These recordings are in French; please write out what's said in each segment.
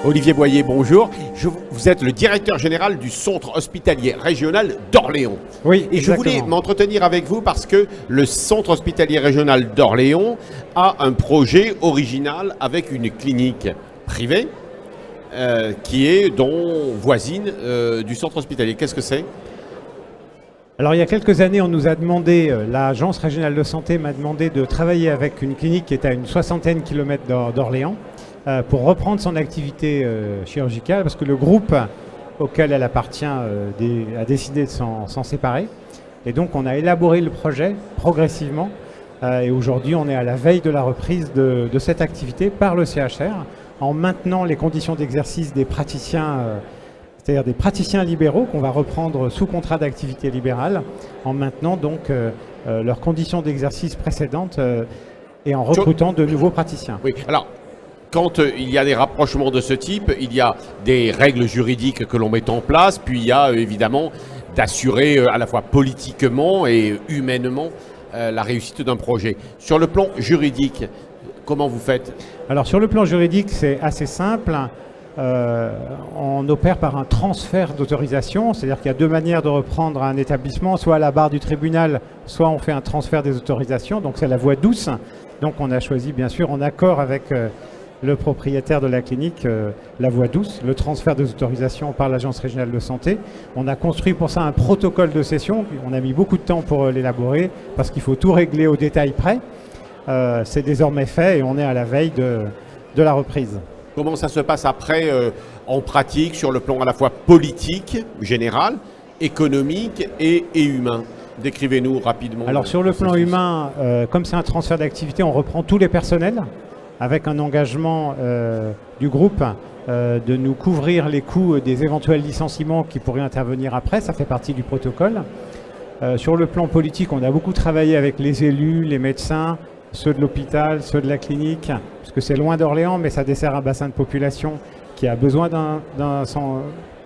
Olivier Boyer, bonjour. Vous êtes le directeur général du centre hospitalier régional d'Orléans. Oui, et exactement. je voulais m'entretenir avec vous parce que le centre hospitalier régional d'Orléans a un projet original avec une clinique privée qui est voisine du centre hospitalier. Qu'est-ce que c'est ? Alors il y a quelques années, on nous a demandé, l'agence régionale de santé m'a demandé de travailler avec une clinique qui est à une 60aine de kilomètres d'Orléans pour reprendre son activité chirurgicale parce que le groupe auquel elle appartient a décidé de s'en séparer. Et donc on a élaboré le projet progressivement et aujourd'hui on est à la veille de la reprise de cette activité par le CHR en maintenant les conditions d'exercice des praticiens c'est-à-dire des praticiens libéraux qu'on va reprendre sous contrat d'activité libérale, en maintenant donc leurs conditions d'exercice précédentes et en recrutant de nouveaux praticiens. Oui, alors quand il y a des rapprochements de ce type, il y a des règles juridiques que l'on met en place, puis il y a évidemment d'assurer à la fois politiquement et humainement la réussite d'un projet. Sur le plan juridique, comment vous faites ? Alors sur le plan juridique, c'est assez simple. On opère par un transfert d'autorisation, c'est-à-dire qu'il y a deux manières de reprendre un établissement, soit à la barre du tribunal, soit on fait un transfert des autorisations, donc c'est la voie douce. Donc on a choisi bien sûr en accord avec le propriétaire de la clinique la voie douce, le transfert des autorisations par l'agence régionale de santé. On a construit pour ça un protocole de cession, on a mis beaucoup de temps pour l'élaborer parce qu'il faut tout régler au détail près. C'est désormais fait et on est à la veille de la reprise. Comment ça se passe après en pratique sur le plan à la fois politique, général, économique et humain ? Décrivez-nous rapidement. Alors sur le plan humain, comme c'est un transfert d'activité, on reprend tous les personnels avec un engagement du groupe de nous couvrir les coûts des éventuels licenciements qui pourraient intervenir après. Ça fait partie du protocole. Sur le plan politique, on a beaucoup travaillé avec les élus, les médecins, ceux de l'hôpital, ceux de la clinique, parce que c'est loin d'Orléans, mais ça dessert un bassin de population qui a besoin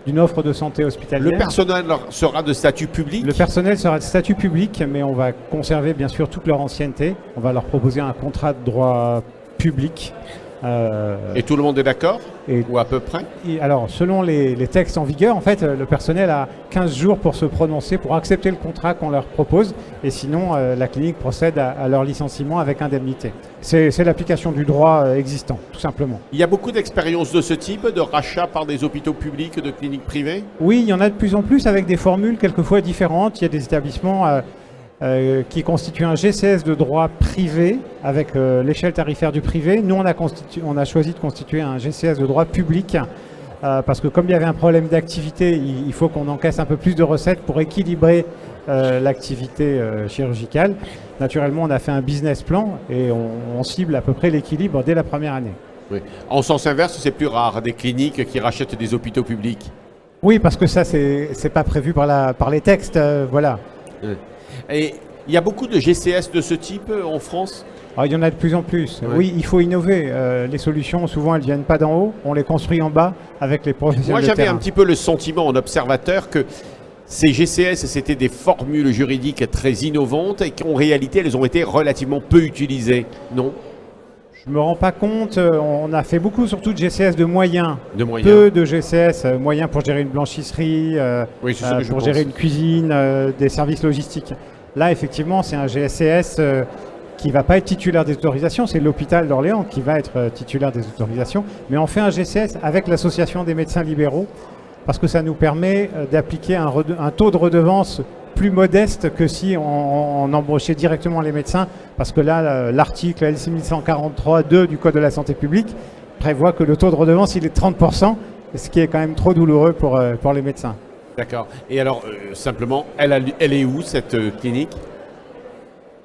d'une offre de santé hospitalière. Le personnel sera de statut public ? Le personnel sera de statut public, mais on va conserver bien sûr toute leur ancienneté. On va leur proposer un contrat de droit public. Et tout le monde est d'accord ? Ou à peu près ? Alors, selon les textes en vigueur, en fait, le personnel a 15 jours pour se prononcer, pour accepter le contrat qu'on leur propose. Et sinon, la clinique procède à leur licenciement avec indemnité. C'est l'application du droit existant, tout simplement. Il y a beaucoup d'expériences de ce type, de rachat par des hôpitaux publics, de cliniques privées ? Oui, il y en a de plus en plus avec des formules quelquefois différentes. Il y a des établissements qui constituent un GCS de droit privé avec l'échelle tarifaire du privé. Nous, on a choisi de constituer un GCS de droit public parce que comme il y avait un problème d'activité, il faut qu'on encaisse un peu plus de recettes pour équilibrer l'activité chirurgicale. Naturellement, on a fait un business plan et on cible à peu près l'équilibre dès la première année. Oui. En sens inverse, c'est plus rare, des cliniques qui rachètent des hôpitaux publics. Oui, parce que ça, c'est pas prévu par les textes, voilà. Oui. Et il y a beaucoup de GCS de ce type en France ? Alors, il y en a de plus en plus. Ouais. Oui, il faut innover. Les solutions, souvent, elles ne viennent pas d'en haut. On les construit en bas avec les professionnels de terrain. Moi, j'avais un petit peu le sentiment en observateur que ces GCS, c'était des formules juridiques très innovantes et qu'en réalité, elles ont été relativement peu utilisées, non ? Je ne me rends pas compte. On a fait beaucoup, surtout de GCS de moyens. Peu de GCS moyens pour gérer une blanchisserie, oui, pour gérer une cuisine, des services logistiques. Là, effectivement, c'est un GCS qui ne va pas être titulaire des autorisations. C'est l'hôpital d'Orléans qui va être titulaire des autorisations. Mais on fait un GCS avec l'association des médecins libéraux parce que ça nous permet d'appliquer un taux de redevance plus modeste que si on embauchait directement les médecins, parce que là, l'article L 6143.2 du Code de la santé publique prévoit que le taux de redevance, il est de 30%, ce qui est quand même trop douloureux pour les médecins. D'accord. Et alors, simplement, elle est où, cette clinique ?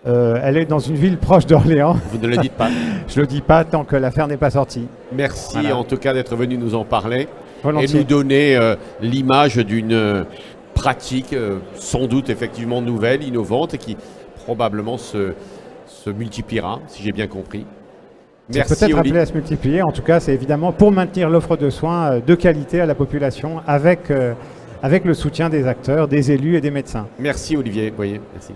Elle est dans une ville proche d'Orléans. Vous ne le dites pas ? Je ne le dis pas tant que l'affaire n'est pas sortie. Merci voilà. En tout cas d'être venu nous en parler. Volontiers. Et nous donner l'image d'une pratique sans doute effectivement nouvelle, innovante et qui probablement se multipliera, si j'ai bien compris. Merci. C'est peut-être appelé à se multiplier. En tout cas, c'est évidemment pour maintenir l'offre de soins de qualité à la population avec le soutien des acteurs, des élus et des médecins. Merci Olivier Boyer. Merci.